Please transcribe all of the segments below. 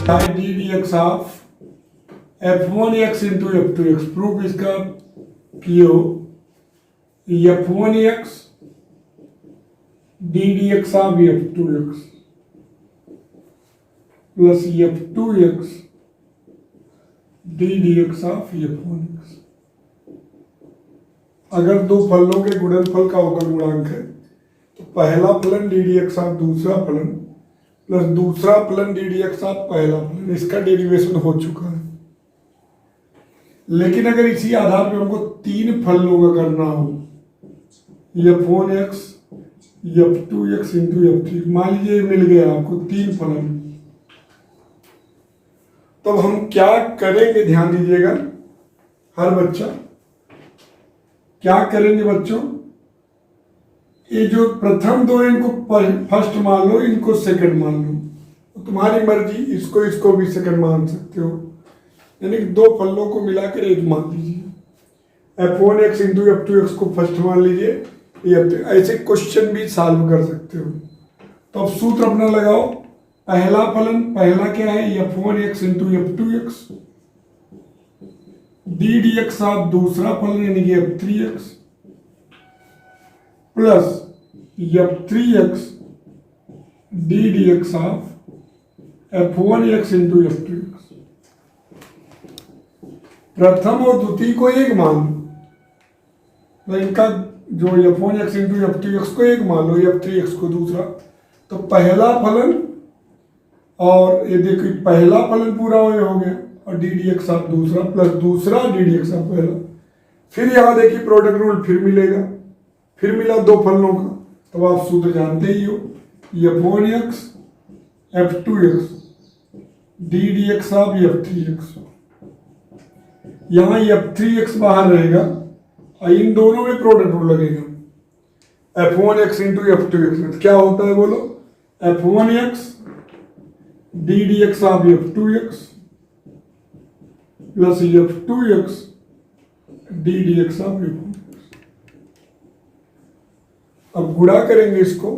D d x of f1x into f2x। Proof इसका कियो f1x D d x of f2x plus f2x d d x of f1x। अगर दो फलनों के गुणनफल का अवकल गुणांक है तो पहला फलन डी डी एक्स ऑफ दूसरा फलन प्लस दूसरा फलन डी डी एक्स ऑफ पहला फलन, इसका डेरिवेशन हो चुका है। लेकिन अगर इसी आधार पर हमको तीन फलनों का करना हो, f1x f2x इंटू f3, मान लीजिए मिल गया आपको तीन फलन, तो हम क्या करेंगे, ध्यान दीजिएगा हर बच्चा क्या करेंगे बच्चों, ये जो प्रथम दो इनको फर्स्ट मान लो, इनको सेकंड मान लो, तुम्हारी मर्जी, इसको भी सेकंड मान सकते हो, यानी कि दो फलनों को मिलाकर एक मान लीजिए। f1x इंटू f2x को फर्स्ट मान लीजिए, ऐसे क्वेश्चन भी सॉल्व कर सकते हो। तो अब सूत्र अपना लगाओ, पहला फलन, पहला क्या है f1x into f2x d d x of दूसरा फलन यानी कि f3x plus f3x D d x of f1x into f2x। प्रथम और द्वितीय को एक मान लो, तो इनका जो f1x इंटू f2x को एक मान लो, f3x को दूसरा, तो पहला फलन और ये देखिए पहला फलन पूरा हो गया और डी डी एक्स ऑफ दूसरा प्लस दूसरा डी डी एक्स ऑफ पहला। फिर यहाँ देखिए प्रोडक्ट रूल फिर मिलेगा, फिर मिला दो फलनों का, तो आप सूत्र जानते ही हो, f1x f2x d d x of f3x। यहाँ f3x बाहर रहेगा और इन दोनों में प्रोडक्ट रूल लगेगा, f1x इंटू f2x में क्या होता है बोलो, f1x D d x of f2x plus f2x d d x of f1x। अब गुणा करेंगे इसको,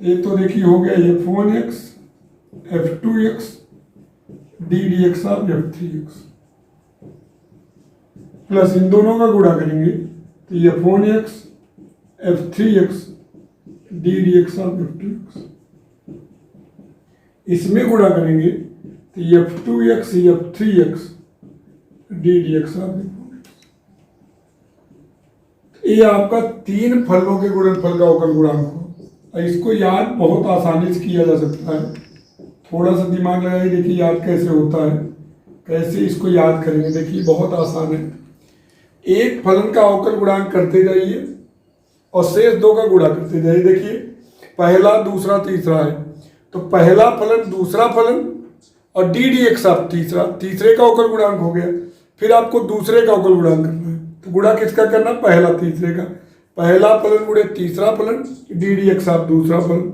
एक तो देखिए हो गया f1x f2x d d x of f3x plus इन दोनों का गुणा करेंगे तो f1x f3x D d x of f2x। इसमें गुणा करेंगे तो f2x f3x D d x of f1x। ये आपका तीन फलनों के गुणनफल का अवकल गुणांक हो। इसको याद बहुत आसानी से किया जा सकता है, थोड़ा सा दिमाग लगाइए, देखिए याद कैसे होता है, कैसे इसको याद करेंगे। देखिए बहुत आसान है, एक फलन का अवकल गुणांक करते जाइए और शेष दो का गुणा करते जाइए। देखिए पहला दूसरा तीसरा है, तो पहला फलन दूसरा फलन और डी डी एक्स ऑफ तीसरा, तीसरे का अवकल गुणांक हो गया। फिर आपको दूसरे का अवकल गुणांक करना है, तो गुणा किसका करना, पहला तीसरे का, पहला फलन गुणे तीसरा फलन डी डी एक्स ऑफ दूसरा फलन।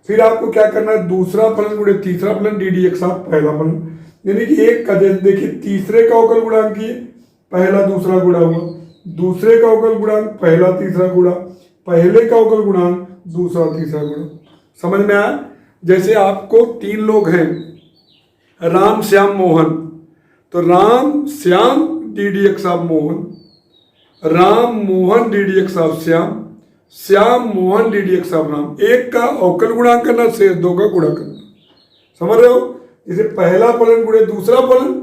फिर आपको क्या करना है, दूसरा फलन गुणे तीसरा फलन डी डी एक्स ऑफ पहला फलन। यानी कि एक का देखिए तीसरे का अवकल गुणांक किए, पहला दूसरा गुणा हुआ, दूसरे का अवकल गुणांक पहला तीसरा गुणा, पहले का अवकल गुणांक दूसरा तीसरा गुणा। समझ में आया। जैसे आपको तीन लोग हैं, राम श्याम मोहन, तो Ram Shyam D d x of Mohan, Ram Mohan D d x of Shyam, Shyam Mohan D d x of Ram. एक का अवकल गुणांक करना, शेष दो का गुणा करना। समझ रहे हो। जैसे पहला फलन गुणे दूसरा फलन,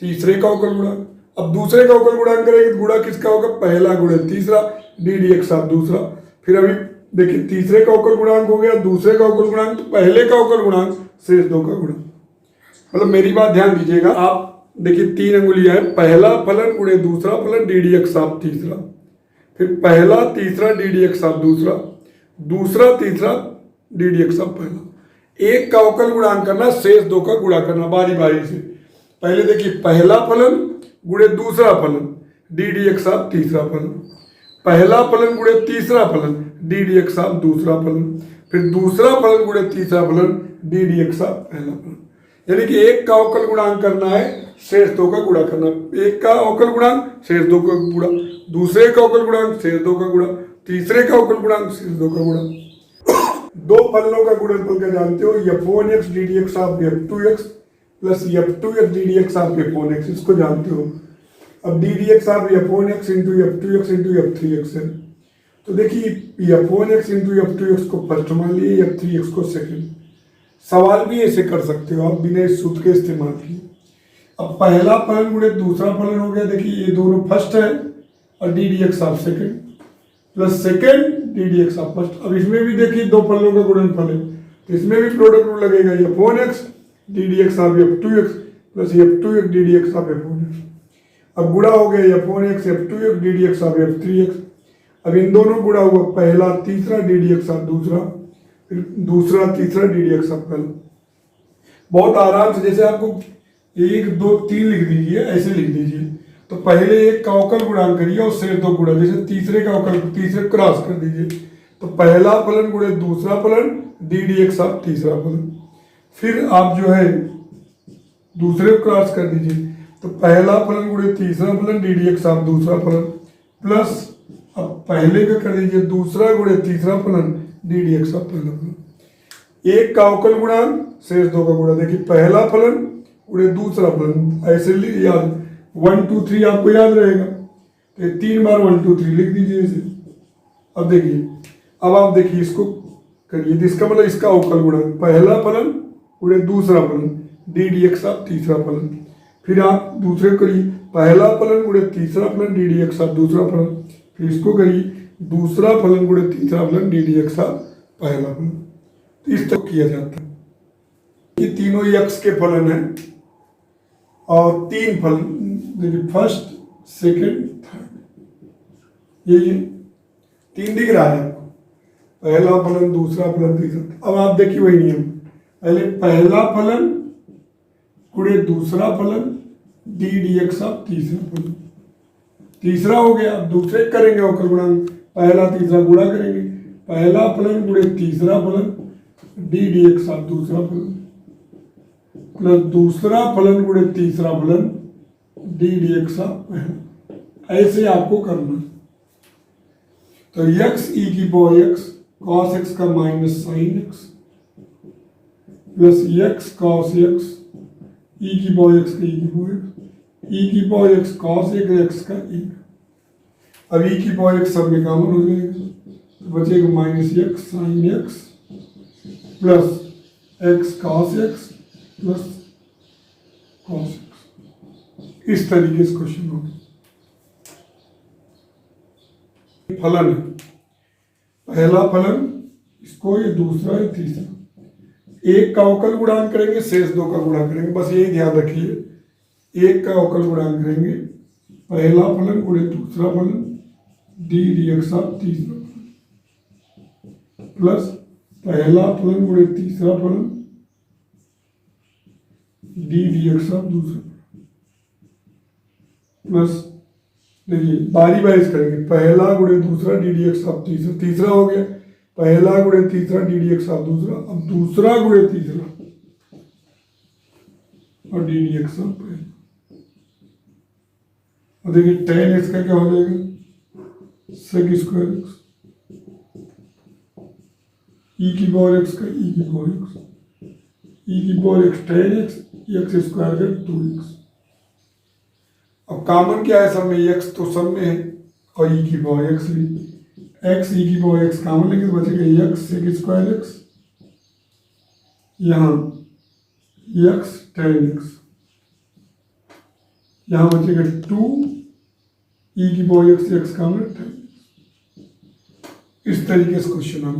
तीसरे का अवकल गुणांक। अब दूसरे का अवकल गुणांक करेंगे तो गुणा किसका होगा, पहला गुणे तीसरा डी डी एक्स ऑफ दूसरा। फिर अभी देखिए तीसरे का अवकल गुणांक हो गया, दूसरे का अवकल गुणांक, तो पहले का अवकल गुणांक शेष दो का गुणा। मतलब मेरी बात ध्यान दीजिएगा, आप देखिए तीन अंगुलियां हैं, पहला फलन गुणे दूसरा फलन डी डी एक्स ऑफ तीसरा, फिर पहला तीसरा डी डी एक्स ऑफ दूसरा, दूसरा तीसरा डी डी एक्स ऑफ पहला। एक का अवकल गुणांक करना, शेष दो का गुणा करना बारी बारी से। पहले देखिए पहला फलन गुणे दूसरा फलन डी डी एक्स ऑफ तीसरा फलन, पहला फलन गुणे तीसरा फलन डी डी एक्स ऑफ दूसरा फलन, फिर दूसरा फलन गुणे तीसरा फलन डी डी एक्स ऑफ पहला फलन। यानी कि एक का अवकल गुणांक करना है, शेष दो का गुणा करना। एक का अवकल गुणांक, शेष दो का गुणा, दूसरे का अवकल गुणांक, शेष दो का गुणा, तीसरे का अवकल गुणांक, शेष दो का गुणा। दो फलनों का गुणनफल क्या जानते हो, f1x D d x of f2x plus f2x ddx of f1x, इसको जानते हो। अब ddx of f1x into f2x into f3x है। तो देखिए f1x इंटू f2x को फर्स्ट मान लिए, f3x को सेकंड। सवाल भी ऐसे कर सकते हो आप बिना इस सूत्र के इस्तेमाल किए। अब पहला फलन गुणे दूसरा फलन हो गया, देखिए ये दोनों फर्स्ट है और ddx of second plus second ddx of first. अब इसमें भी देखिए दो फलनों का गुणनफल है, तो इसमें भी प्रोडक्ट रूल लगेगा, f1x ddx of f2x plus f2x ddx of f1x। अब गुणा हो गया f1x f2x ddx of f3x। अब इन दोनों गुणा हुआ, पहला तीसरा ddx ऑफ दूसरा, फिर दूसरा तीसरा ddx ऑफ पहला। बहुत आराम से, जैसे आपको 1 2 3 लिख दीजिए, ऐसे लिख दीजिए। तो पहले एक का अवकल गुणांक करिए और शेष दो गुणा, जैसे तीसरे का अवकल तीसरे क्रॉस कर दीजिए। तो पहला फलन गुणे दूसरा फलन ddx ऑफ तीसरा फलन। फिर आप जो है दूसरे क्रॉस कर दीजिए, तो पहला फलन गुणे तीसरा फलन ddx ऑफ दूसरा फलन प्लस अब पहले का कर दीजिए दूसरा गुणे तीसरा फलन ddx ऑफ पहला फलन। एक का अवकल गुणांक शेष दो का गुणा, देखिए पहला फलन गुणे दूसरा फलन, ऐसे याद 1 2 3 आपको याद रहेगा, तो 3 बार 1 2 3 लिख दीजिए इसे। अब देखिए, अब आप देखिए इसको करिए, इसका मतलब इसका अवकल गुणांक पहला फलन गुणे दूसरा फलन ddx ऑफ तीसरा फलन। फिर आप दूसरे करिए, पहला फलन गुणे तीसरा फलन ddx ऑफ दूसरा फलन। फिर इसको करिए, दूसरा फलन गुणे तीसरा फलन ddx ऑफ पहला फलन। तो इस तरह किया जाता है। ये तीनों x के फलन हैं और 3 फलन, देखिए फर्स्ट सेकंड थर्ड, ये 3 दिख रहा है आपको, पहला फलन दूसरा फलन तीसरा। अब आप देखिए वही नियम, पहले पहला फलन गुणे दूसरा फलन ddx ऑफ तीसरा फलन, तीसरा हो गया। अब दूसरे करेंगे अवकल गुणांक, पहला तीसरा गुणा करेंगे, पहला फलन गुणे तीसरा फलन ddx ऑफ दूसरा फलन प्लस दूसरा फलन गुणे तीसरा फलन ddx ऑफ पहला। ऐसे आपको करना। तो x e की पावर x cos x का minus sine x plus x cos x e की पावर x का e की पावर x, e की पावर x cos x का e। अब e की पावर x सब में कॉमन हो जाएगा, तो बचेगा minus x sine x plus x cos x plus cos x। इस तरीके से क्वेश्चन होगा। फलन है, पहला फलन इसको, ये दूसरा ये तीसरा, एक का अवकल गुणांक करेंगे शेष दो का गुणा करेंगे, बस यही ध्यान रखिए। एक का अवकल गुणांक करेंगे, पहला फलन गुणे दूसरा फलन ddx ऑफ तीसरा फलन प्लस पहला फलन गुणे तीसरा फलन ddx ऑफ दूसरा प्लस, देखिए बारी बारी से करेंगे, पहला गुणे दूसरा ddx ऑफ तीसरा, तीसरा हो गया, पहला गुणे तीसरा ddx ऑफ दूसरा, अब दूसरा गुणे तीसरा और ddx ऑफ पहला। और देखिए tan x का क्या हो जाएगा, sec स्क्वायर x, e की पावर x का e की पावर x, e की power x tan x, x square का 2x। अब कॉमन क्या है सब में, x तो सब में है और e की पावर x भी, x e की पावर x कॉमन लेंगे तो बचेगा x sec स्क्वायर x, यहाँ x tan x, यहाँ बचेगा 2 e की पावर x कॉमन tan। इस तरीके से क्वेश्चन हम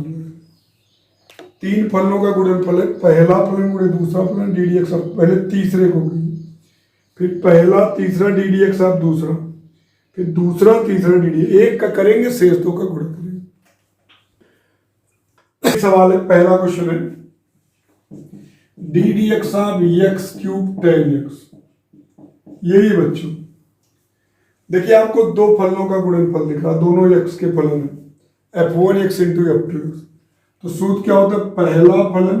3 फलनों का गुणनफल है, पहला फलन गुणे दूसरा फलन ddx ऑफ, पहले तीसरे को करेंगे, फिर पहला तीसरा ddx ऑफ दूसरा, फिर दूसरा तीसरा ddx, एक का करेंगे शेष दो का गुणा करेंगे। सवाल है, पहला क्वेश्चन है ddx of x cube tan x। यही बच्चों देखिए आपको दो फलनों का गुणनफल दिख रहा, दोनों x के फलन है, f1x इंटू f2x। तो सूत्र क्या होता है, पहला फलन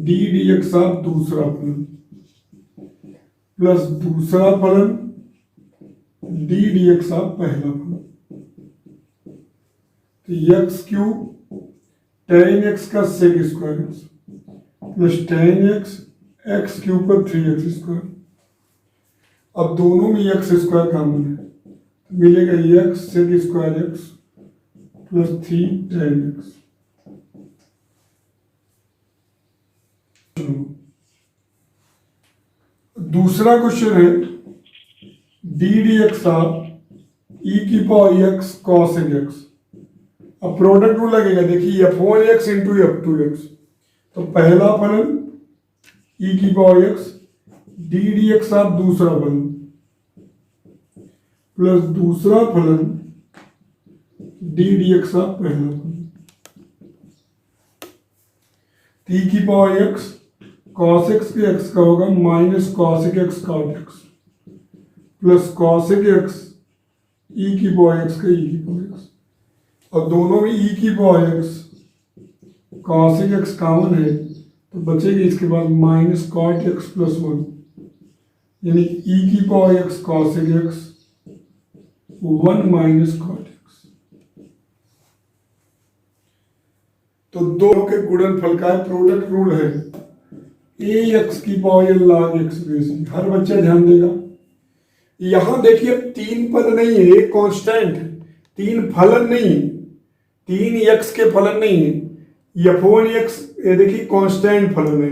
ddx ऑफ दूसरा फलन प्लस दूसरा फलन ddx ऑफ पहला फलन। तो x क्यूब tan x का sec square x plus tan x x के ऊपर 3x²। अब दोनों में x² कॉमन है, मिलेगा x sec² plus 3 tan x। दूसरा क्वेश्चन है d dx ऑफ e की पावर x cos x। अब प्रोडक्ट रूल लगेगा, देखिए f1x इंटू f2x। तो पहला फलन e की power x d dx of दूसरा फलन प्लस दूसरा फलन d dx ऑफ पहला फलन। e की पावर x cos x के x का होगा minus cos x cot x plus cos x e की पावर x का e की पावर x। और दोनों में e की power x cos x common है तो बचेगी इसके बाद माइनस cot x प्लस 1, यानी e की power x cos x 1 minus cot x। तो दो के गुणनफल का प्रोडक्ट रूल है ए एक्स की पावर log x बेसिक। हर बच्चा ध्यान देगा, यहां देखिए तीन पद नहीं है, एक कांस्टेंट है, तीन फलन नहीं है, तीन x के फलन नहीं है। f1x ये देखिए कांस्टेंट फलन है,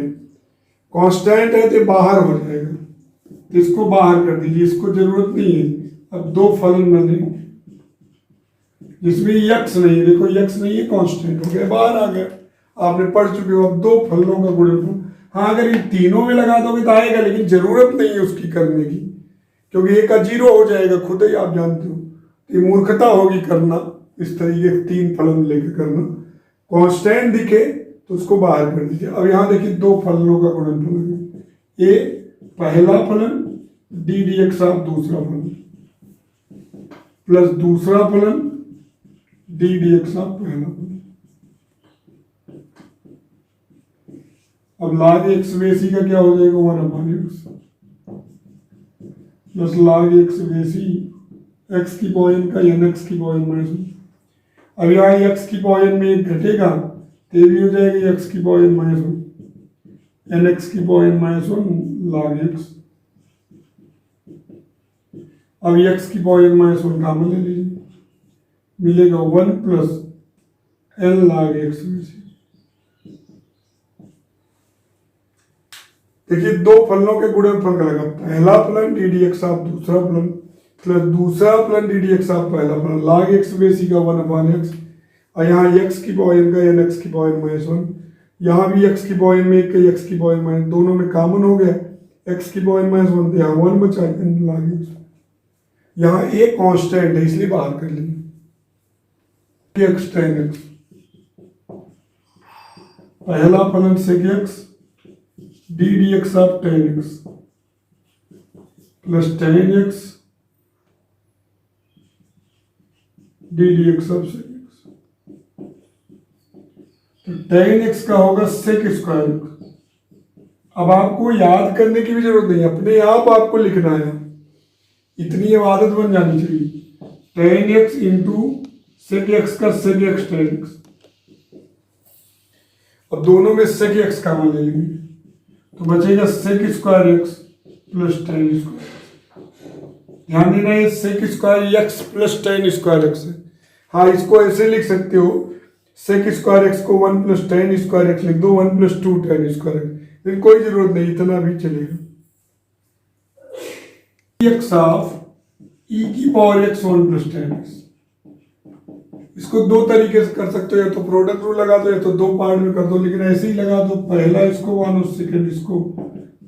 कांस्टेंट है तो बाहर हो जाएगा, तो इसको बाहर कर दीजिए, इसको जरूरत नहीं है। अब दो फलन बने जिसमें x नहीं है, देखो x नहीं है, कांस्टेंट हो गया, बाहर आ गया, आपने पढ़ चुके हो। अब दो फलनों का गुणनफल, हाँ अगर इन तीनों में लगा दोगे तो आएगा, लेकिन जरूरत नहीं है उसकी करने की, क्योंकि एक का 0 हो जाएगा, खुद ही आप जानते हो। ये मूर्खता होगी करना, इस तरीके के तीन फलन लेकर करना। कांस्टेंट दिखे तो उसको बाहर कर दीजिए। अब यहाँ देखिए दो फलनों का गुणनफल है, ये पहला फलन d dx ऑफ दूसरा फलन प्लस दूसरा फलन d dx ऑफ पहला फलन। अब log x बेसी का क्या हो जाएगा 1/x प्लस log x बेसी x की पावर n का nx की पावर -1। अब यहाँ x की पावर n में एक घटेगा तो भी हो जाएगा x की पावर -1 nx की पावर -1 log x। अब x की पावर -1 कॉमन ले लीजिए, मिलेगा 1 प्लस n log x बेसी। देखिए दो फलनों के गुणनफल का लगा, पहला फलन d dx ऑफ दूसरा फलन प्लस दूसरा फलन d dx ऑफ पहला फलन log x बेसी का 1/x। और यहाँ x की पावर n का nx की पावर -1, यहाँ भी x की पावर में एक का x की पावर -, दोनों में कॉमन हो गया, x की पावर -1 यहाँ 1 बचा n log x। यहाँ एक कांस्टेंट है इसलिए बाहर कर लेंगे x tan x। पहला फलन sec x d dx of tan x plus tan x d dx of sec x। तो tan x का होगा sec स्क्वायर x। अब आपको याद करने की भी जरूरत नहीं, अपने आप आपको लिखना है, इतनी आदत बन जानी चाहिए। tan x into sec x का sec x tan x। अब दोनों में sec x कॉमन ले लेंगे तो बचेगा sec square x plus tan square. ध्यान देना ये sec square x plus tan square x है। हाँ इसको ऐसे लिख सकते हो, sec स्क्वायर x को 1 प्लस tan स्क्वायर x लिख दो, 1 प्लस 2 tan स्क्वायर x, फिर कोई जरूरत नहीं, इतना भी चलेगा। x ऑफ e की power x 1 plus tan x, इसको दो तरीके से कर सकते हो, या तो प्रोडक्ट रूल लगा दो या तो दो पार्ट में कर दो, लेकिन ऐसे ही लगा दो, पहला इसको 1 और सेकंड इसको।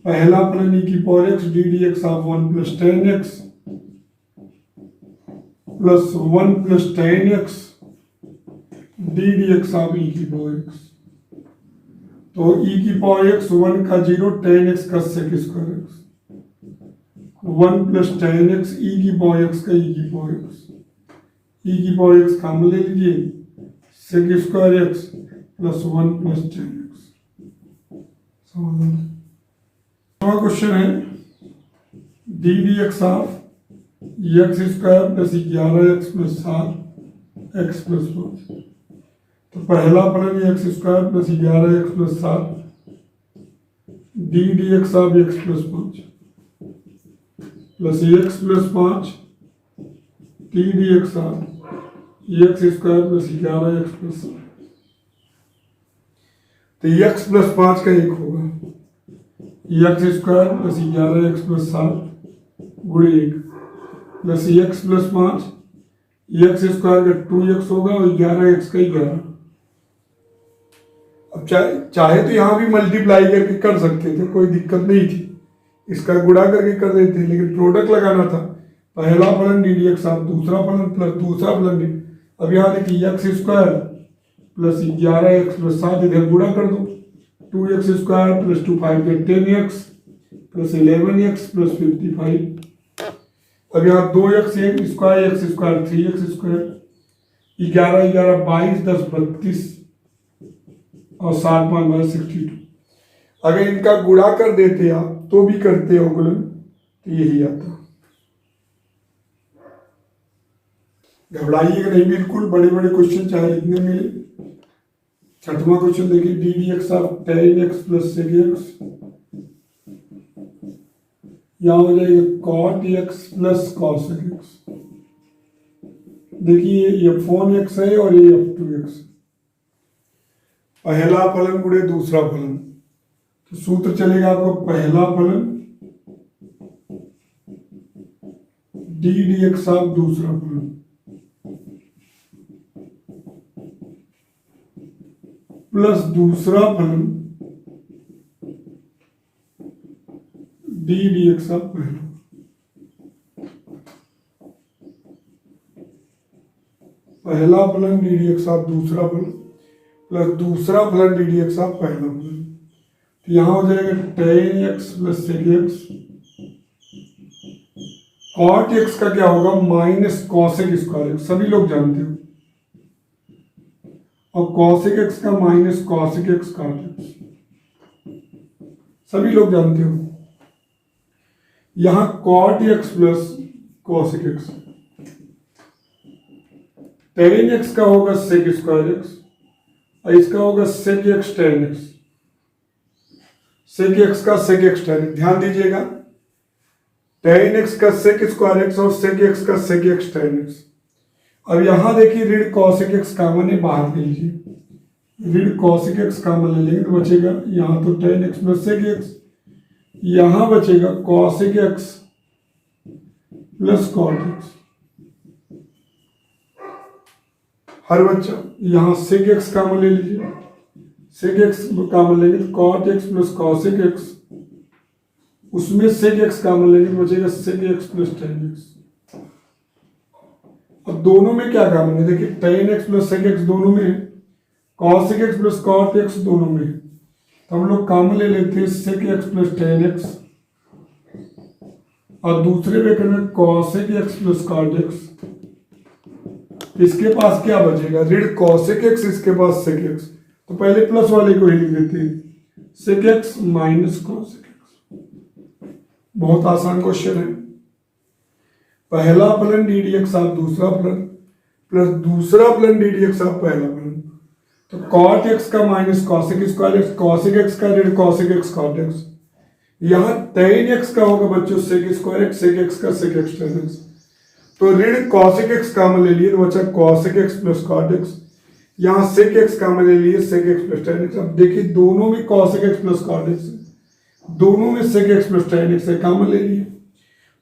पहला फलन e की power x d dx of 1 plus tan x plus 1 plus tan x d dx of e की पावर x। तो e की पावर x 1 का 0 tan x का sec square x, 1 plus tan x e की power x का e की power x। e की power x common ले लीजिए, sec square x plus 1 plus tan x। Question है d dx of x square plus 11x plus 7 x plus 5। तो पहला फलन x square plus 11x plus 7 D d x of x plus 5 plus x plus 5 T D x of x square plus 11 x plus 7। तो x plus 5 का एक होगा x square plus 11 x plus 7 गुणे 1 plus x plus 5 x square का 2x होगा और 11x का 11। अब चाहे तो यहां भी मल्टीप्लाई करके कर सकते थे, कोई दिक्कत नहीं थी, इसका गुणा करके कर देते थे, लेकिन प्रोडक्ट लगाना था। पहला फलन डी डी एक्स आप दूसरा फलन प्लस दूसरा फलन डी। अब यहाँ देखिए x square plus 11x plus 7 इधर गुणा कर दो 2x square plus 2 5 10x plus 11x plus 55। अब यहाँ 2x square x square 3x square 11 11 22 10 32 और 7 5 62। अगर इनका गुणा कर देते आप तो भी करते हो गुणन तो यही आता। घबराइएगा नहीं बिल्कुल, बड़े बड़े क्वेश्चन चाहे इतने मिले। छठवां क्वेश्चन देखिए D d x of tan x plus sec x, यहाँ हो जाएगा cot x plus cos x। देखिए ये f1x है और ये f2x। पहला फलन गुणे दूसरा फलन, तो सूत्र चलेगा आपको पहला फलन डी डी एक्स ऑफ दूसरा फलन प्लस दूसरा फलन डी डी एक्स ऑफ पहला। पहला फलन डी डी एक्स ऑफ दूसरा फलन प्लस दूसरा फलन डी डी एक्स ऑफ पहला फलन। तो यहां हो जाएगा tan x plus sec x। cot x का क्या होगा माइनस cosec स्क्वायर x, सभी लोग जानते हो, और cosec x का minus cosec x cot x, सभी लोग जानते हो। यहां cot x plus cosec x, tan x का होगा sec स्क्वायर x और इसका होगा sec x tan x। sec x का sec x tan x, ध्यान दीजिएगा tan x का sec स्क्वायर x और sec x का sec x tan x। अब यहां देखिए ऋण cosec x कॉमन है, बाहर ले लीजिए, ऋण cosec x कॉमन ले लेंगे तो बचेगा यहां तो tan x plus sec x, यहां बचेगा cosec x plus cot x। हर बच्चा यहां sec x कॉमन ले लीजिए, sec x कॉमन लेंगे तो cot x plus cosec x, उसमें sec x कॉमन लेंगे तो बचेगा sec x plus tan x। अब दोनों में क्या कॉमन है, देखिए tan x plus sec x दोनों में है, cosec x plus cot x दोनों में है, तो हम लोग कॉमन ले लेते हैं sec x plus tan x और दूसरे में करना cosec x plus cot x। इसके पास क्या बचेगा ऋण cosec x, इसके पास sec x, तो पहले प्लस वाले को ही लिख देते हैं sec x minus cosec x। बहुत आसान क्वेश्चन है। पहला फलन डी डी एक्स ऑफ दूसरा फलन प्लस दूसरा फलन डी डी एक्स ऑफ पहला फलन, तो cot x का minus cosec square x, cosec x का ऋण cosec x cot x। यहाँ tan x का होगा बच्चों sec square x, sec x का sec x tan x, तो ऋण cosec x कॉमन ले लिए तो बचा cosec x plus cot x। यहाँ sec x कॉमन ले लिए sec x plus tan x। अब देखिए दोनों में cosec x plus cot x, दोनों में sec x plus tan x है, कॉमन ले लिए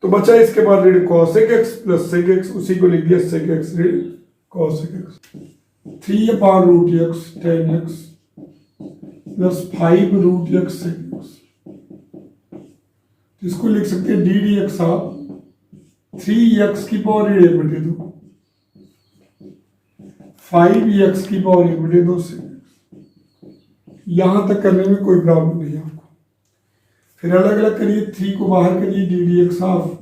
तो बचा इसके बाद ऋण cosec x plus sec x, उसी को लिख दिया sec x ऋण cosec x। 3/√x tan x plus 5√x sec x, इसको लिख सकते हैं d d x of 3x की पावर 1/2 5x की पावर 1/2 से। यहां तक करने में कोई प्रॉब्लम नहीं है आपको। फिर अलग अलग करिए, 3 को बाहर करिए d d x of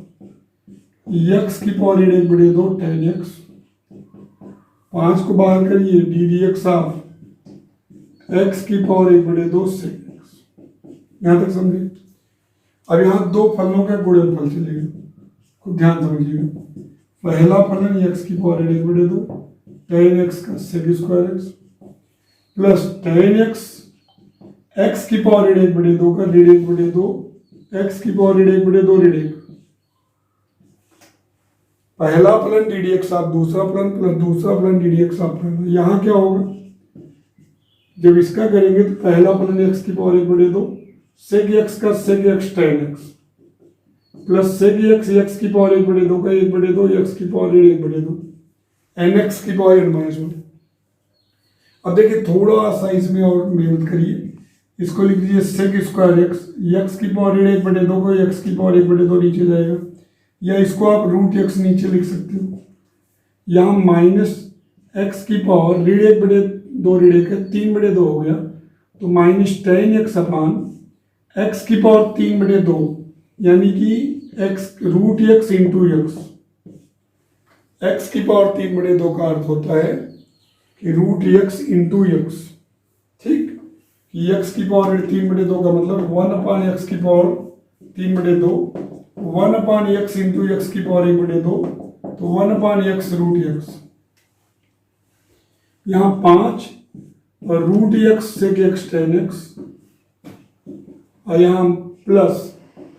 x की पावर 1/2 tan x, 5 को बाहर करिए d d x of x की पावर 1/2 sec x। यहां तक समझे। अब यहां दो फलनों का गुणनफल चलेगा, खूब ध्यान समझिएगा। पहला फलन x की पावर 1/2 tan x का sec square x plus tan x x की पावर ऋण 1/2 का ऋण 1/2, एक्स की पावर ऋण 1/2 ऋण 1, पहला फलन डी डी एक्स ऑफ दूसरा फलन प्लस दूसरा फलन डी डी एक्स ऑफ पहला। यहाँ क्या होगा, जब इसका करेंगे तो पहला फलन एक्स की पावर 1/2 सेक एक्स का sec x tan x plus sec x x की पावर 1/2 का 1/2 एक्स की पावर 1/2 एन एक्स की पावर n माइनस 1। अब देखिए थोड़ा सा इसमें और मेहनत करिए, इसको लिख दीजिए सेक स्क्वायर एक्स, एक्स की पावर 1/2 को एक्स की पावर 1/2 नीचे जाएगा, या इसको आप रूट एक्स नीचे लिख सकते हो। यहाँ माइनस एक्स की पावर ऋण 1/2 ऋण 1 3/2 हो गया, तो minus tan x upon x की पावर 3/2 यानी कि x root x into x. X की पावर 3/2 का अर्थ होता है कि रूट एक्स इंटू एक्स, ठीक, कि एक्स की पावर 3/2 का मतलब 1/x की पावर 3/2, 1/x इंटू एक्स की पावर 1/2, तो 1/x रूट एक्स। यहाँ 5 और root x sec x tan x, और यहाँ प्लस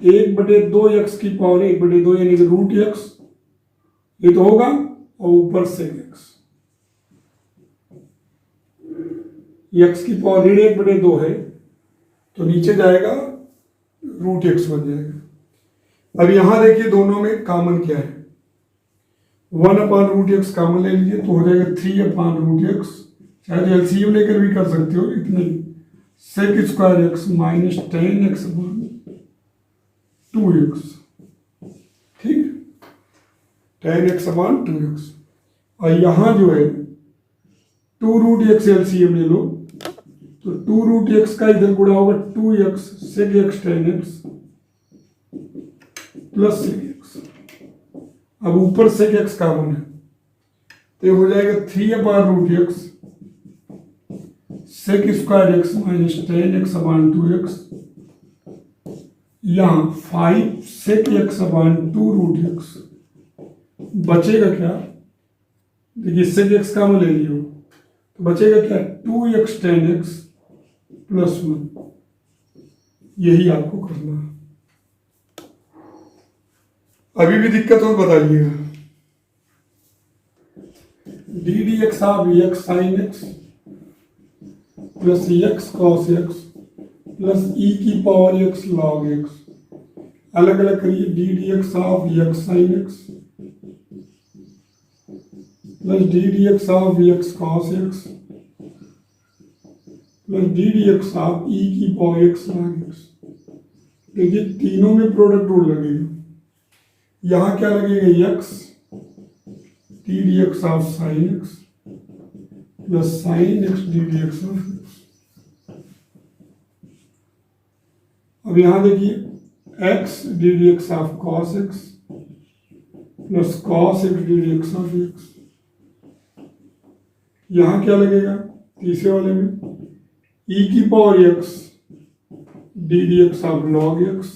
1/2 एक्स की पावर 1/2 यानी कि रूट एक्स, ये तो होगा, और ऊपर सेक एक्स, एक्स की पावर ऋण 1/2 है तो नीचे जाएगा रूट एक्स बन जाएगा। अब यहां देखिए दोनों में कॉमन क्या है, 1/√x कॉमन ले लीजिए तो हो जाएगा 3/√x, चाहे एलसीएम लेकर भी कर सकते हो, इतने सेक स्क्वायर एक्स माइनस 10x/2x, ठीक, 10x/2x। और यहां जो है 2√x एलसीएम ले लो तो 2√x का इधर गुणा होगा 2x sec x 10x plus sec x. अब ऊपर सेक एक्स कॉमन है तो ये हो जाएगा 3/√x सेक स्क्वायर एक्स माइनस 10x/2x, यहाँ 5 सेक x/2√x। बचेगा क्या, देखिए सेक एक्स कॉमन ले लियो तो बचेगा क्या, 2x 10x प्लस 1। यही आपको करना है। अभी भी दिक्कत हो बताइएगा। D d x of x sine x plus x cos x plus e की पावर एक्स लॉग एक्स, अलग अलग करिए। D d x of x sine x plus d d x of x cos x plus d d x of e की power x log x. देखिए तीनों में product rule लगेगा। यहां क्या लगेगा, x d d x of sine x plus sine x d d x of x. अब यहां देखिए x d d x of cos x plus cos x d d x of x. यहां क्या लगेगा, तीसरे वाले में ई की power x d d x of log x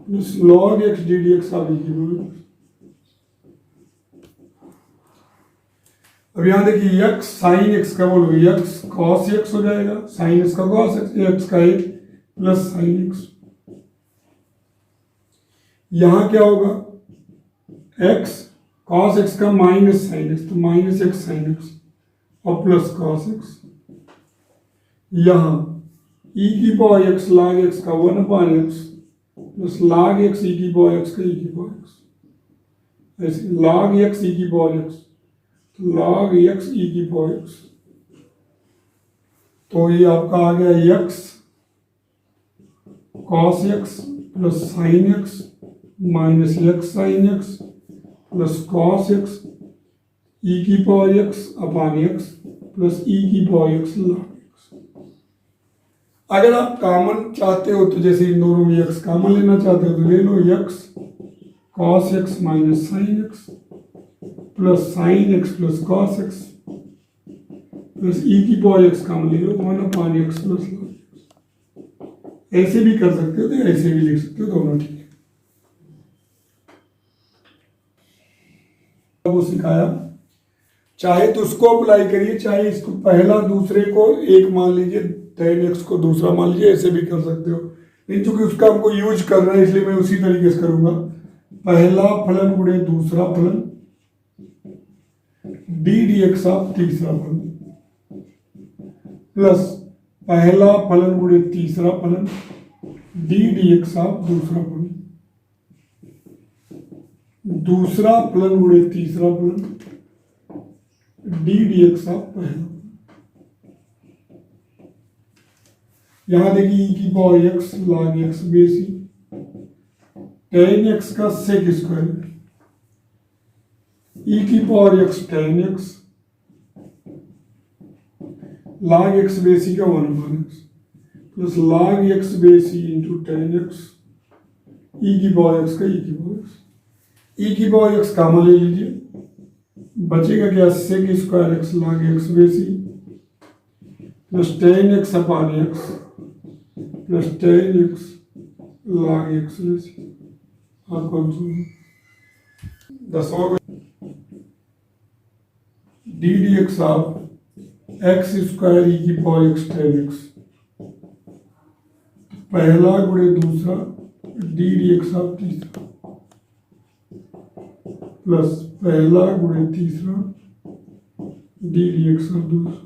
plus log x d d x of e की power x. अब यहां देखिए एक्स साइन एक्स का बोलोगे एक्स कॉस एक्स हो जाएगा, साइन एक्स का कॉस एक्स, एक्स का एक प्लस साइन एक्स। यहां क्या होगा, एक्स कॉस एक्स का माइनस साइन एक्स, तो माइनस एक्स साइन एक्स और प्लस कॉस एक्स। यहां ई की पावर एक्स लॉग एक्स का 1/x plus log x e की पावर एक्स का ई की पावर एक्स, ऐसे लॉग एक्स ई की पावर एक्स तो लॉग एक्स ई की पावर एक्स। तो ये आपका आ गया x cos x plus sine x minus x sine x plus cos x e की power x upon x plus e की पावर एक्स लॉग एक्स। अगर आप कॉमन चाहते हो तो जैसे इन दोनों में एक्स कॉमन लेना चाहते हो तो ले लो x cos x minus sine x plus sine x plus cos x plus e की पावर एक्स कॉमन ले लो 1/x प्लस लॉग एक्स। ऐसे भी कर सकते हो तो ऐसे भी लिख सकते हो, दोनों ठीक है। वो सिखाया चाहे तो उसको अप्लाई करिए, चाहे इसको पहला दूसरे को एक मान लीजिए, tan x को दूसरा मान लीजिए, ऐसे भी कर सकते हो। लेकिन चूंकि उसका हमको यूज करना है इसलिए मैं उसी तरीके से करूंगा। पहला फलन गुणे दूसरा फलन d dx ऑफ तीसरा फलन प्लस पहला फलन गुणे तीसरा फलन d dx ऑफ दूसरा फलन, दूसरा फलन गुणे तीसरा फलन d dx ऑफ पहला। यहां देखिए e की power x log x base e tan x का सेक स्क्वायर, e की power x tan x log x base e का 1/x plus log x base e into tan x e की पावर x का e की पावर x, e की power x common ले लीजिए, बचेगा क्या, sec square x log x base e plus tan x upon x plus tan x log x base e. और कौन सा 10वां d dx of x square e की पावर x tan x, पहला गुणे दूसरा d dx ऑफ तीसरा प्लस पहला गुणे तीसरा d dx ऑफ दूसरा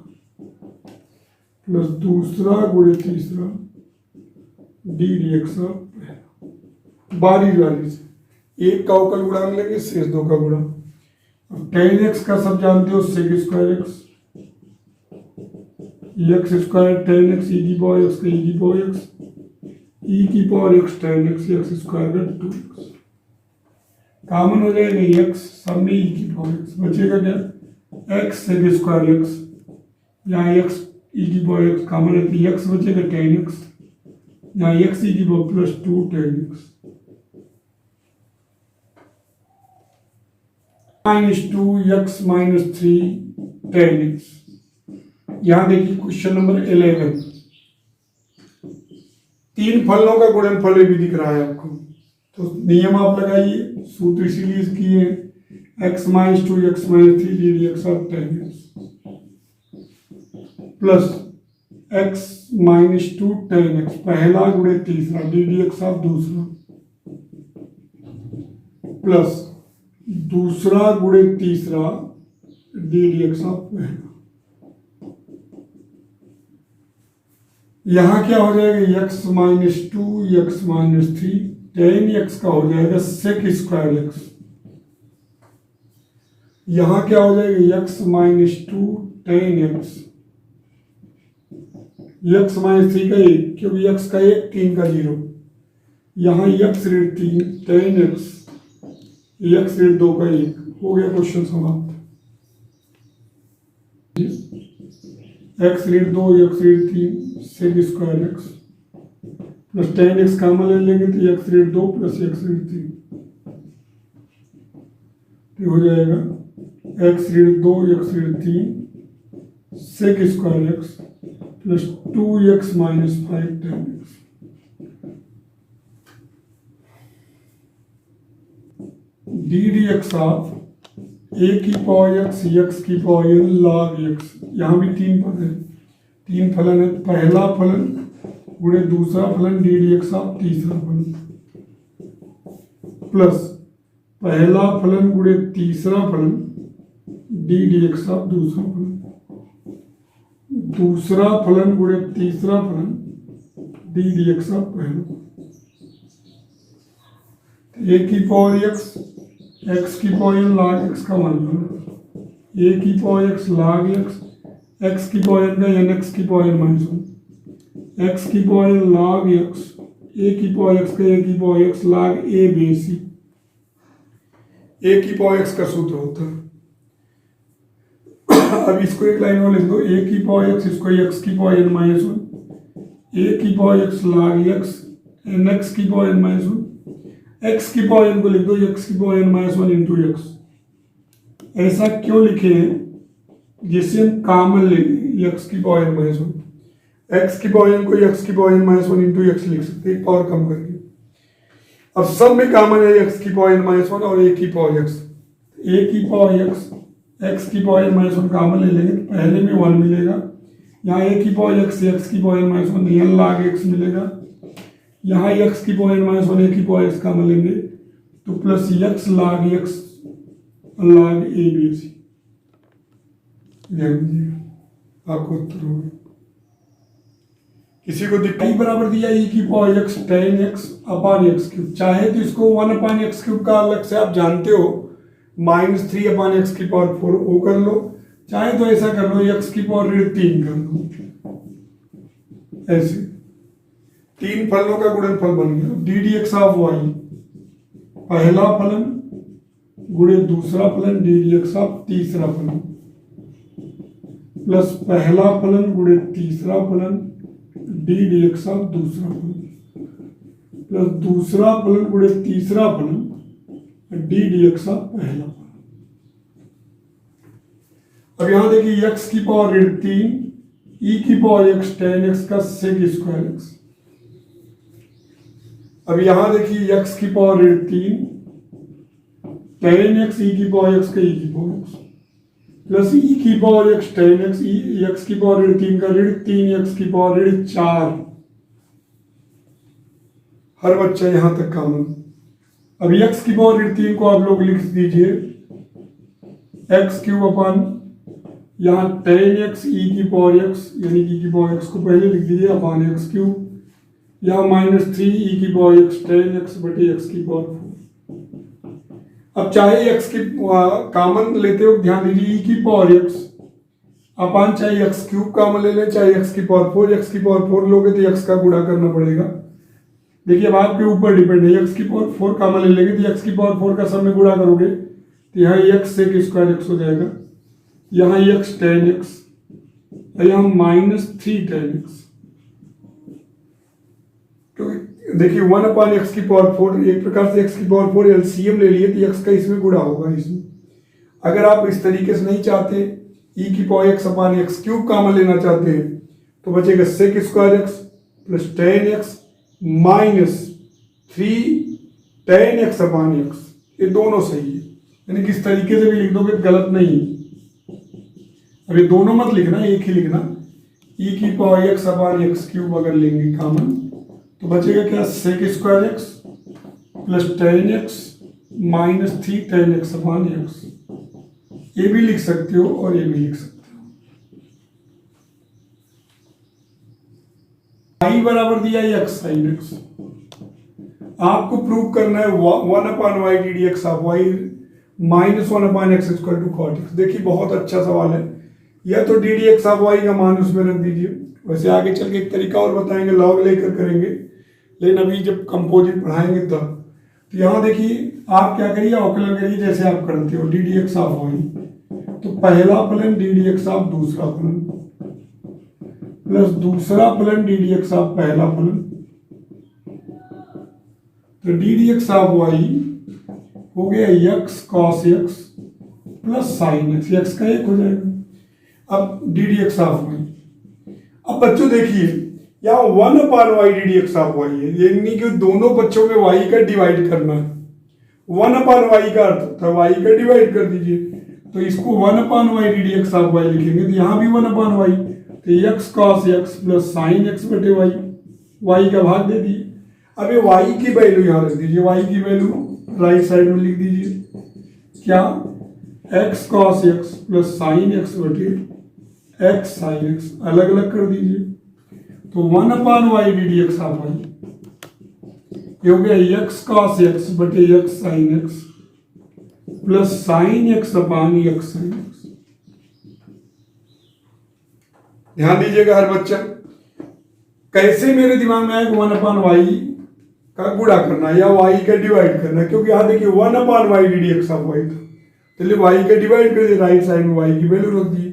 प्लस दूसरा गुणे तीसरा d dx ऑफ पहला। बारी बारी से एक का अवकल गुणांक लेंगे, शेष दो का गुणा। tan x का सब जानते हो, sec square x square tan x e की पावर x का e की पावर x, e की power x tan x square का 2x कॉमन हो जाएगा x, सब में e की पावर x बचेगा क्या, x सेक स्क्वायर x, यहाँ x e की पावर x कॉमन है तो x बचेगा tan x, यहाँ x e की power plus 2 tan x minus 2x minus 3 tan x। यहाँ देखिए क्वेश्चन नंबर 11, तीन फलनों का गुणनफल भी दिख रहा है आपको, तो नियम आप लगाइए, सूत्र इसीलिए किए हैं, x minus 2 x minus 3 d dx of tan x plus x minus 2 tan x पहला गुणे तीसरा d dx ऑफ दूसरा प्लस दूसरा गुणे तीसरा d dx ऑफ पहला। यहां क्या हो जाएगा, x minus 2 x minus 3 tan x का हो जाएगा सेक स्क्वायर x, यहां क्या हो जाएगा x minus 2 tan x, x minus 3 का 1 क्योंकि x का 1 3 का 0, यहां x ऋण 3 tan x x ऋण 2 का 1 हो गया, क्वेश्चन समाप्त। x ऋण 2 x ऋण 3 sec square x plus tan x common ले लेंगे तो x ऋण 2 प्लस x ऋण 3 तो हो जाएगा x ऋण 2 x ऋण 3 sec square x plus 2x minus 5 tan x। d dx of a की पावर x की पावर n log x, यहाँ भी तीन पद है, तीन फलन है, पहला फलन गुणे दूसरा फलन d dx ऑफ तीसरा फलन प्लस पहला फलन गुणे तीसरा फलन d dx ऑफ दूसरा फलन, दूसरा फलन गुणे तीसरा फलन d dx ऑफ पहला। a की पावर x की पावर n log x का मान लो, a की पावर x log x की पावर n का n x की पावर n माइनस 1, x की power n log x, a की पावर x का a की पावर x log a बेसी, a की पावर x का सूत्र होता है। अब इसको एक लाइन में लिख दो, a की पावर x इसको x की पावर n माइनस 1, a की power x log x n x की पावर n माइनस 1, x की पावर n को लिख दो x की power n minus 1 into x। ऐसा क्यों लिखे हैं, जिससे हम कॉमन ले लें x की पावर n माइनस 1, x की पावर n को x की power n minus 1 into x लिख सकते हैं, पावर कम करके। अब सब में कॉमन है x की पावर n माइनस 1 और a की पावर x, a की पावर x एक्स की पावर माइनस वन कॉमन ले लेंगे तो पहले में 1 मिलेगा, यहाँ ए की पावर एक्स की पावर माइनस वन एन लाग एक्स मिलेगा, यहाँ एक्स की पावर माइनस वन ए की पावर एक्स कॉमन लेंगे तो प्लस एक्स लाग एक्स लाग ए बी सी। आपको उत्तर हो गया। किसी को दिक्कत बराबर दिया ई की power x tan x upon x cube, चाहे तो इसको 1 अपान एक्स क्यूब का अलग से आप जानते हो -3 अपान एक्स की पावर 4 वो कर लो, चाहे तो ऐसा कर लो एक्स की पावर -3 कर लो। ऐसे 3 फलनों का गुणनफल बन गया d d x of y, पहला फलन गुणे दूसरा फलन डी डी एक्स ऑफ तीसरा फलन, प्लस पहला फलन गुणे तीसरा फलन डी डी एक्स ऑफ दूसरा फलन, प्लस दूसरा फलन गुणे तीसरा फलन डी डी एक्स ऑफ पहला फलन। अब यहां देखिए एक्स की पावर -3 ई की पावर एक्स टेन एक्स का सेक स्क्वायर एक्स। अब यहां देखिए एक्स की पावर -3 टेन एक्स ई की पावर एक्स का ई की पावर एक्स प्लस ई की power x tan x x की पावर -3 का -3 एक्स की पावर -4। हर बच्चा यहां तक कॉमन। अब एक्स की पावर -3 को आप लोग लिख दीजिए एक्स क्यूब अपान यहाँ टेन एक्स ई की पावर एक्स यानी ई की पावर एक्स को पहले लिख दीजिए अपान एक्स क्यूब, यहाँ -3 ई की पावर एक्स टेन एक्स बटे एक्स की पावर 4। अब चाहे एक्स की कॉमन लेते हो ध्यान दीजिए ई की पावर एक्स अपान चाहे एक्स क्यूब कॉमन ले लें चाहे एक्स की पावर 4, एक्स की पावर 4 लोगे तो एक्स का गुणा करना पड़ेगा। देखिए अब आपके ऊपर डिपेंड है, एक्स की पावर 4 कॉमन ले लेंगे तो एक्स की पावर 4 का सब में गुणा करोगे तो यहाँ एक्स सेक स्क्वायर एक्स हो जाएगा, यहाँ एक्स टेन एक्स यहाँ -3 टेन एक्स। देखिए 1 अपान एक्स की पावर 4 एक प्रकार से एक्स की पावर 4 एलसीएम ले लिए तो एक्स का इसमें गुणा होगा इसमें। अगर आप इस तरीके से नहीं चाहते ई की power x upon x cube common लेना चाहते हैं तो बचेगा sec square x plus tan x -3 tan x upon x, ये दोनों सही है, यानी कि इस तरीके से भी लिख दोगे गलत नहीं। अब ये दोनों मत लिखना, एक ही लिखना, ई की power x upon x cube अगर लेंगे कॉमन तो बचेगा क्या sec square x plus tan x -3 tan x upon x. ये भी लिख सकते हो और ये भी लिख सकते हो। y बराबर दिया एक्स साइन एक्स, आपको प्रूव करना है 1 upon y d d x of y -1 upon x equal to cot x. देखिए बहुत अच्छा सवाल है, या तो d d x of y का मान उसमें रख दीजिए, वैसे आगे चल के एक तरीका और बताएंगे लॉग लेकर करेंगे, लेकिन अभी जब कंपोजिट पढ़ाएंगे तब। तो यहाँ देखिए आप क्या करिए अवकलन करिए जैसे आप करते हो d d x of y, तो पहला फलन डी डी एक्स ऑफ दूसरा फलन प्लस दूसरा फलन डी डी एक्स ऑफ पहला फलन, तो d d x of y हो गया x cos x plus sine x, x का एक हो जाएगा। अब d d x of y, अब बच्चों देखिए यहाँ 1 upon y d d x of y है, यानी कि दोनों बच्चों में वाई का डिवाइड करना है। 1 अपान वाई का अर्थ होता है वाई का डिवाइड कर दीजिए, तो इसको 1 upon y d d x of y लिखेंगे तो यहाँ भी 1 अपान वाई, तो x cos x plus sine x बटे वाई, वाई का भाग दे दिए। अब ये वाई की वैल्यू यहाँ रख दीजिए, वाई की वैल्यू राइट साइड में लिख दीजिए, क्या x cos x plus sine x बटे एक्स साइन एक्स अलग अलग कर दीजिए, तो 1 upon y d d x of y ये हो गया एक्स कॉस एक्स बटे x sine x plus sine x upon x sine x. ध्यान दीजिएगा हर बच्चा, कैसे मेरे दिमाग में आएगा 1 अपान वाई का गुणा करना या वाई का डिवाइड करना, क्योंकि यहाँ देखिए 1 upon y d d x of y था, चलिए वाई का डिवाइड कर दिए, राइट साइड में वाई की वैल्यू रख दी।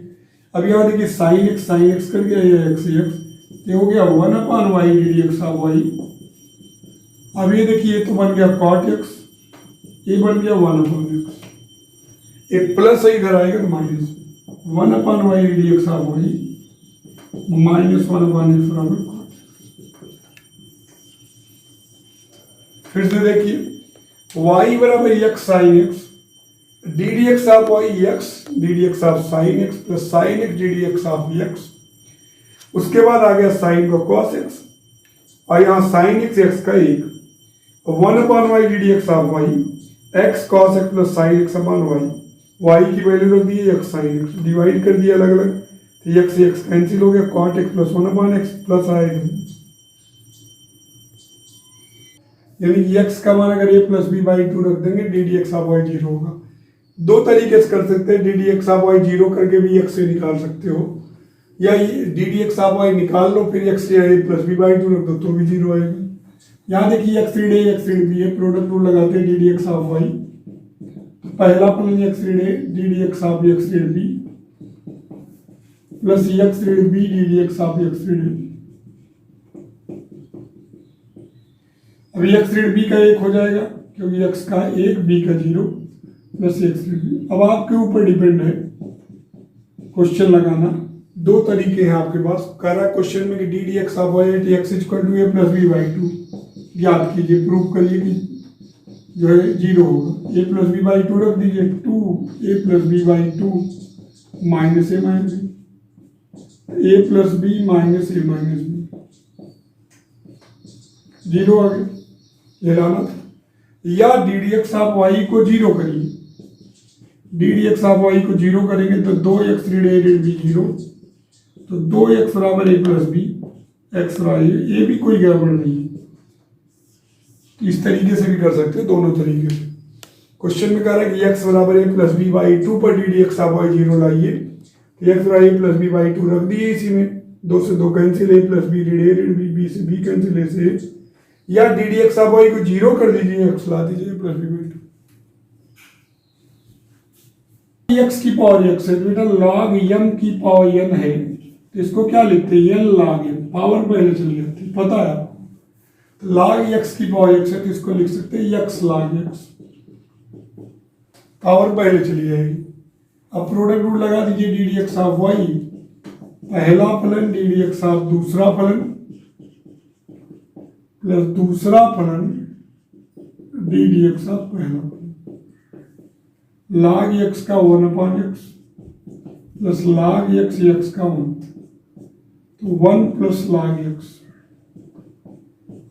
अब यहाँ देखिए साइन एक्स कर दिया या एक्स ये हो गया 1 upon y d d x of y. अब ये देखिए तो बन गया कॉट एक्स, ये बन गया 1 अपान एक्स, ये प्लस से इधर आएगा तो minus 1 upon y d d x of y -1 upon x बराबर कॉट। फिर से देखिए y बराबर x sine x, d d x of y x, d d x of sine x plus sine x d d x of x. उसके बाद आ गया sign का cos x और यहाँ साइन एक्स एक्स का एक, 1/y d d x of y, x cos x plus sine x upon y. Y की value रख दी है एक्स साइन एक्स, डिवाइड कर दिया अलग अलग, तो एक्स एक्स कैंसिल हो गया, cot x plus 1/x plus आएगा, यानी एक्स का मान अगर a प्लस बी बाई 2 रख देंगे d d x of y 0 होगा। दो तरीके से कर सकते हैं, d d x of y 0 करके भी एक्स से निकाल सकते हो, या d d x of y निकाल लो फिर एक्स से a प्लस बी बाई 2 रख दो तो भी 0 आएगा। यहाँ देखिए x raised a x raised b है, प्रोडक्ट रूल लगाते हैं d d x of y, पहला फलन x raised a d d x of x raised b plus x raised b d d x of x raised b. अभी x raised b का 1 हो जाएगा क्योंकि x का 1 बी का 0 plus x raised B. अब आपके ऊपर डिपेंड है क्वेश्चन लगाना, दो तरीके हैं आपके पास। कह रहा है क्वेश्चन में कि d d x of y at x equal to a plus b by 2 याद कीजिए, प्रूव करिए कि जो है 0 होगा। ए प्लस बी बाई 2 रख दीजिए, 2 a plus b by 2 minus a minus b, a plus b minus a minus b, 0 आ गया, ये लाना था। या d d x of y को 0 करिए, d d x of y को 0 करेंगे तो 2x read a raised B 0, तो 2x बराबर ए प्लस बी, एक्स बराबर ए भी कोई गड़बड़ नहीं है। इस तरीके से भी कर सकते हो, दोनों तरीके से। क्वेश्चन में कह रहा है कि x बराबर ए प्लस बी बाई 2 पर d d x of y 0 लाइए, तो x बराबर ए प्लस बी बाई 2 रख दिए इसी में, 2 से 2 cancel, a plus b raised a raised b, b से बी कैंसिल, ए से ए। या d d x of y को 0 कर दीजिए, एक्स ला दीजिए प्लस बी बाई 2। एक्स की पावर एक्स है तो बेटा लॉग एम की पावर एन है, तो इसको क्या लिखते हैं, एन लॉग एन, पावर पहले चली जाती है, पता है आपको। तो लॉग एक्स की पावर एक्स है तो इसको लिख सकते हैं एक्स लॉग एक्स, पावर पहले चली जाएगी। अब प्रोडक्ट रूल लगा दीजिए, d d x of y पहला फलन डी डी एक्स ऑफ दूसरा फलन प्लस दूसरा फलन डी डी एक्स ऑफ पहला फलन, log x का 1/x plus log x x का 1, तो 1 प्लस log x,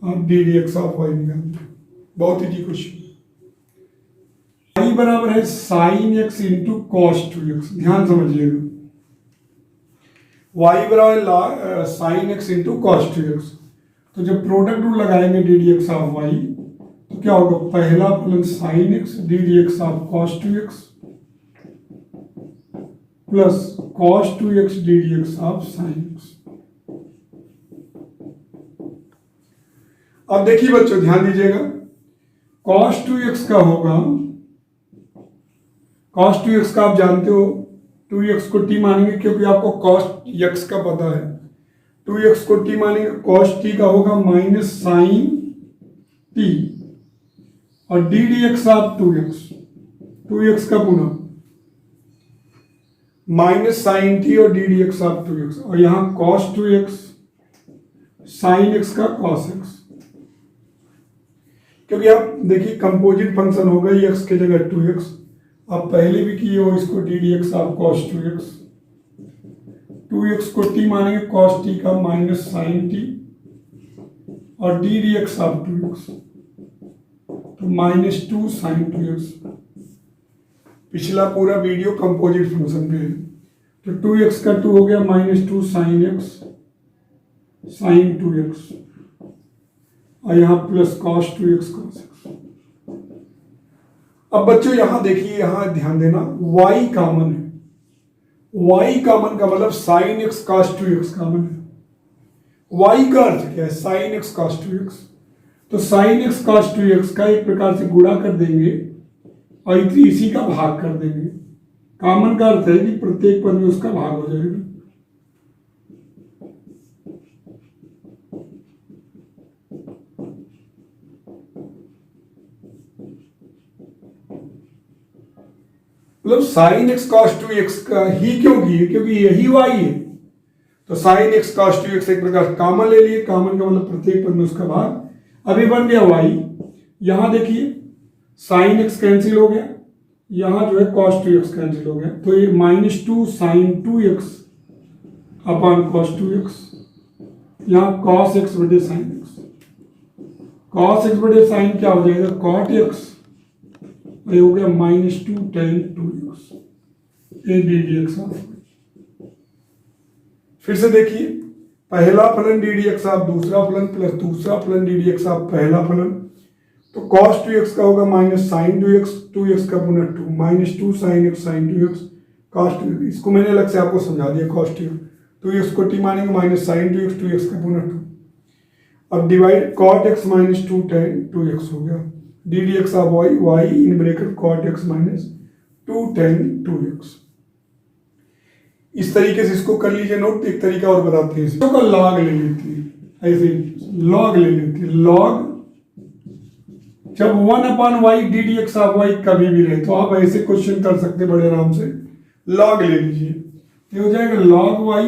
आप d d x of y निकालते हैं। बहुत इजी क्वेश्चन। y बराबर है sine x into cos 2x, ध्यान समझिएगा, y बराबर sine x into cos 2x। तो जब प्रोडक्ट रूल लगाएंगे d d x of y तो क्या होगा, पहला फलन sine x d d x of cos 2x plus cos 2x d d x of sine x. अब देखिए बच्चों ध्यान दीजिएगा, कॉस 2x का होगा, कॉस 2x का आप जानते हो 2x को t मानेंगे क्योंकि आपको कॉस x का पता है, 2x को t मानेंगे, कॉस t का होगा माइनस साइन t, और D d x of 2x का पूरा माइनस साइन t और D d x of 2x, और यहां कॉस 2x साइन x का कॉस x, क्योंकि आप देखिए कंपोजिट फंक्शन होगा ये x की जगह 2x, आप पहले भी किए हो इसको, D d x of cos 2x, 2x को t मानेंगे कॉस t का माइनस साइन t, और D d x of 2x तो -2 साइन 2x। पिछला पूरा वीडियो कंपोजिट फंक्शन पे है, तो 2x का 2 हो गया -2 साइन x साइन 2x, और यहाँ plus cos 2x cos x। अब बच्चों यहां देखिए, यहां ध्यान देना, y कॉमन है, y कॉमन का मतलब साइन x कॉस 2x कॉमन है। y का अर्थ क्या है, साइन x कॉस 2x, तो साइन x कॉस 2x का एक प्रकार से गुणा कर देंगे और इसी का भाग कर देंगे। कॉमन का अर्थ है कि प्रत्येक पद में उसका भाग हो जाएगा। मतलब साइन x कॉस 2x का ही क्यों किए, क्योंकि यही y है, तो साइन x कॉस 2x एक प्रकार कॉमन ले लिए, कॉमन का मतलब प्रत्येक पद में उसका भाग। अभी बन गया y, यहां देखिए साइन x कैंसिल हो गया, यहाँ जो है cos 2x कैंसिल हो गया, तो ये -2 sin 2x upon cos 2x, यहाँ cos x बटे sin x, cos x बटे sin क्या हो जाएगा cot x, ये हो गया -2 tan 2x, ये ddx ऑफ। फिर से देखिए, पहला फलन ddx ऑफ दूसरा फलन प्लस दूसरा फलन ddx ऑफ पहला फलन, तो cos 2x का होगा माइनस sin 2x, 2x का पुनः 2, -2 sin x sin 2x cos 2x, इसको मैंने अलग से आपको समझा दिया cos 2x को t मानेंगे माइनस sin 2x, 2x का पुनः 2, अब divide cot x -2 tan 2x हो गया, ddx of y in bracket cot x -2 tan 2x। इस तरीके से इसको कर लीजिए नोट। एक तरीका और बताते हैं, इसको लॉग ले लेती है, ऐसे लॉग ले लेती है, लॉग जब 1/y ddx ऑफ y कभी भी रहे तो आप ऐसे क्वेश्चन कर सकते बड़े आराम से, लॉग ले लीजिए, ये हो जाएगा log y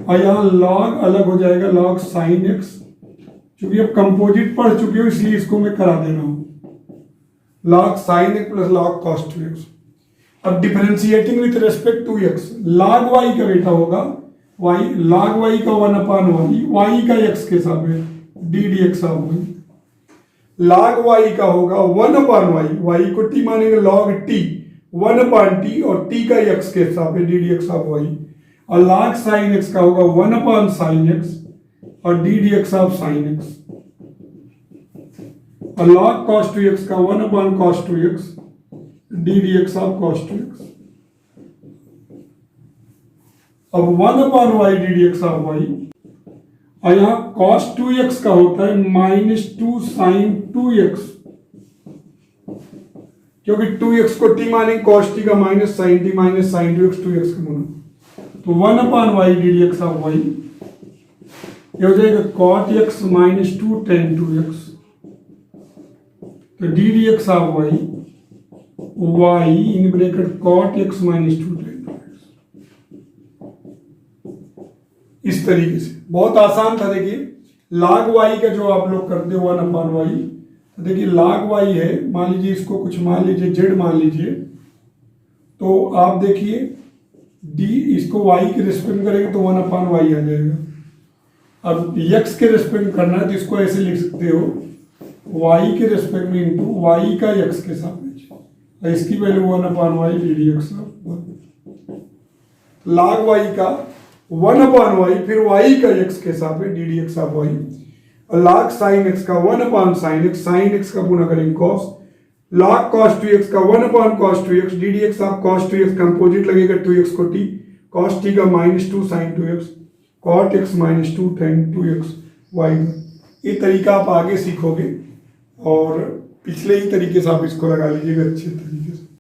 और यहाँ log अलग हो जाएगा log sin x, क्योंकि अब कंपोजिट पढ़ चुके हो इसलिए इसको मैं करा दे रहा हूं, log sin x plus log cos 2x। अब differentiating with respect to x, log y का बेटा होगा y, log y का 1/y, y का x के साथ में ddx of y, log y का होगा 1/y, y को t मानेंगे log t, 1/t और t का x के साथ में ddx ऑफ y, और log sin x का होगा 1/sin x और ddx ऑफ sin x, और log cos 2x का 1/cos 2x ddx of cos 2x। अब 1/y ddx ऑफ y, और यहां cos 2x का होता है -2 sin 2x, क्योंकि 2x को t माने cos t का minus sin t minus sin 2x 2x का गुना, तो 1/y ddx ऑफ y ये हो जाएगा cot x -2 tan 2x, तो ddx of y in bracket cot x -2 tan 2x। इस तरीके से बहुत आसान था। देखिए log y का जो आप लोग करते हो 1/y, तो देखिए log y है, मान लीजिए इसको कुछ मान लीजिए z मान लीजिए, तो आप देखिए d इसको y के रिस्पेक्ट में करेंगे तो 1/y आ जाएगा। अब x के रिस्पेक्ट में करना है तो इसको ऐसे लिख सकते हो y के रिस्पेक्ट में इंटू y का x के साथ, इसकी value 1/y ddx of log y का 1/y फिर y का x के साथ में ddx ऑफ y, और log sin x का 1/sin x, sin x का गुना करेंगे cos, log cos 2x का 1/cos 2x ddx of cos 2x composite लगेगा 2x को t, cos t का -2 sin 2x cot x -2 tan 2x y। ये तरीका आप आगे सीखोगे और पिछले ही तरीके से आप इसको लगा लीजिएगा अच्छे तरीके से।